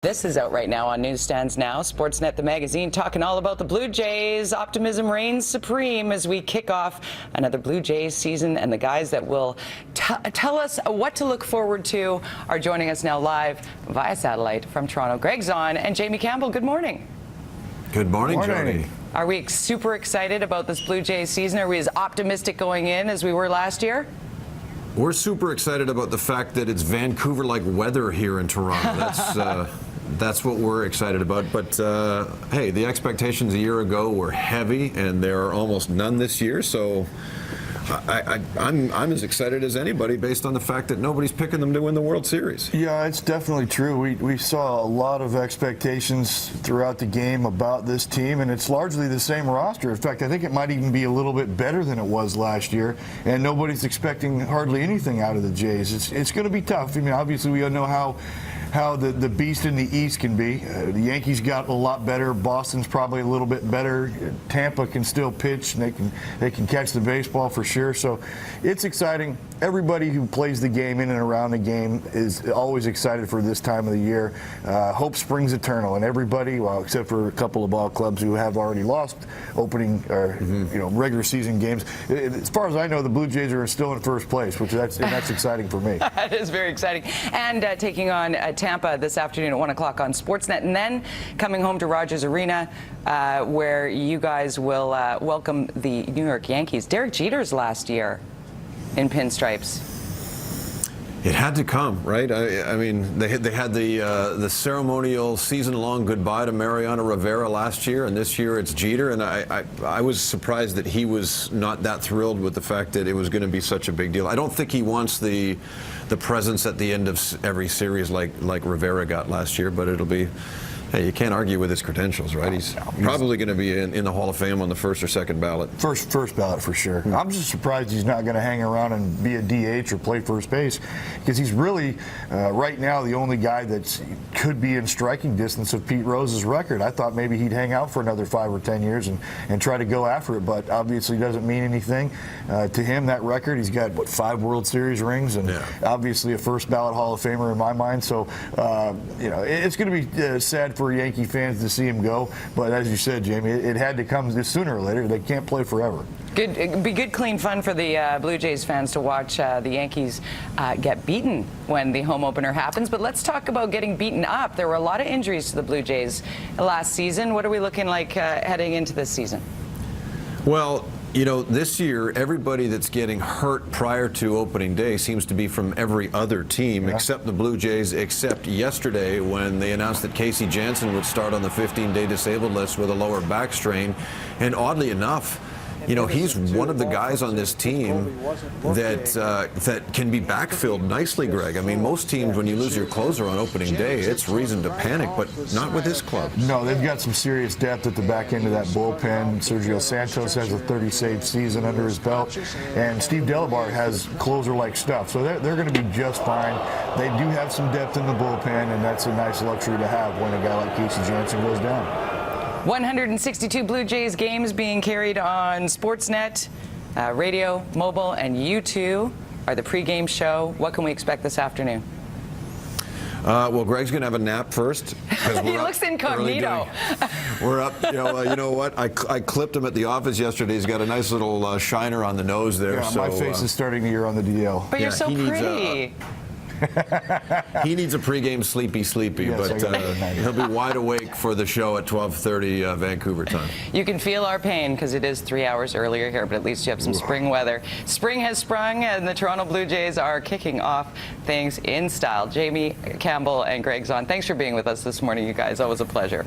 This is out right now on newsstands now. Sportsnet, the magazine, talking all about the Blue Jays. Optimism reigns supreme as we kick off another Blue Jays season, and the guys that will tell us what to look forward to are joining us now live via satellite from Toronto. Gregg, Zaun, and Jamie Campbell. Good morning. Good morning, Jody. Are we super excited about this Blue Jays season? Are we as optimistic going in as we were last year? We're super excited about the fact that it's Vancouver-like weather here in Toronto. That's what we're excited about. But hey, the expectations a year ago were heavy, and there are almost none this year. So I'm as excited as anybody, based on the fact that nobody's picking them to win the World Series. Yeah, it's definitely true. We saw a lot of expectations throughout the game about this team, and it's largely the same roster. In fact, I think it might even be a little bit better than it was last year, and nobody's expecting hardly anything out of the Jays. It's going to be tough. I mean, obviously we all know how the beast in the East can be. The Yankees got a lot better. Boston's probably a little bit better. Tampa can still pitch, and they can catch the baseball for sure. So it's exciting. Everybody who plays the game in and around the game is always excited for this time of the year. Hope springs eternal, and everybody, well, except for a couple of ball clubs who have already lost opening or regular season games. As far as I know, the Blue Jays are still in first place, that's exciting for me. That is very exciting. And taking on Tampa this afternoon at 1 o'clock on Sportsnet, and then coming home to Rogers Arena, where you guys will welcome the New York Yankees. Derek Jeter's last year in pinstripes. It had to come, right? I mean, they had the ceremonial season-long goodbye to Mariano Rivera last year, and this year it's Jeter. And I was surprised that he was not that thrilled with the fact that it was going to be such a big deal. I don't think he wants the presence at the end of every series like Rivera got last year, but it'll be. Hey, you can't argue with his credentials, right? He's probably going to be in the Hall of Fame on the first or second ballot. First ballot for sure. I'm just surprised he's not going to hang around and be a DH or play first base, because he's really, right now, the only guy that could be in striking distance of Pete Rose's record. I thought maybe he'd hang out for another 5 or 10 years and try to go after it, but obviously doesn't mean anything. To him, that record, he's got, 5 World Series rings, and obviously a first ballot Hall of Famer in my mind. So, it's going to be sad for Yankee fans to see him go, but as you said, Jamie, it had to come sooner or later. They can't play forever. It'd be good, clean fun for the Blue Jays fans to watch the Yankees get beaten when the home opener happens. But let's talk about getting beaten up. There were a lot of injuries to the Blue Jays last season. What are we looking like heading into this season? Well, this year, everybody that's getting hurt prior to opening day seems to be from every other team except the Blue Jays, except yesterday when they announced that Casey Janssen would start on the 15-day disabled list with a lower back strain. And oddly enough, he's one of the guys on this team that can be backfilled nicely, Greg. I mean, most teams, when you lose your closer on opening day, it's reason to panic, but not with this club. No, they've got some serious depth at the back end of that bullpen. Sergio Santos has a 30-save season under his belt, and Steve Delabar has closer-like stuff, so they're going to be just fine. They do have some depth in the bullpen, and that's a nice luxury to have when a guy like Casey Janssen goes down. 162 Blue Jays games being carried on Sportsnet, radio, mobile, and U2 are the pregame show. What can we expect this afternoon? Well, Greg's going to have a nap first. He looks incognito. We're up. You know what? I clipped him at the office yesterday. He's got a nice little shiner on the nose there. Yeah, so, my face is starting the year on the DL. But you're so pretty. He needs a pregame sleepy, yes, but he'll be wide awake for the show at 12:30 Vancouver time. You can feel our pain because it is 3 hours earlier here, but at least you have some spring weather. Spring has sprung, and the Toronto Blue Jays are kicking off things in style. Jamie Campbell and Gregg Zaun, thanks for being with us this morning, you guys. Always a pleasure.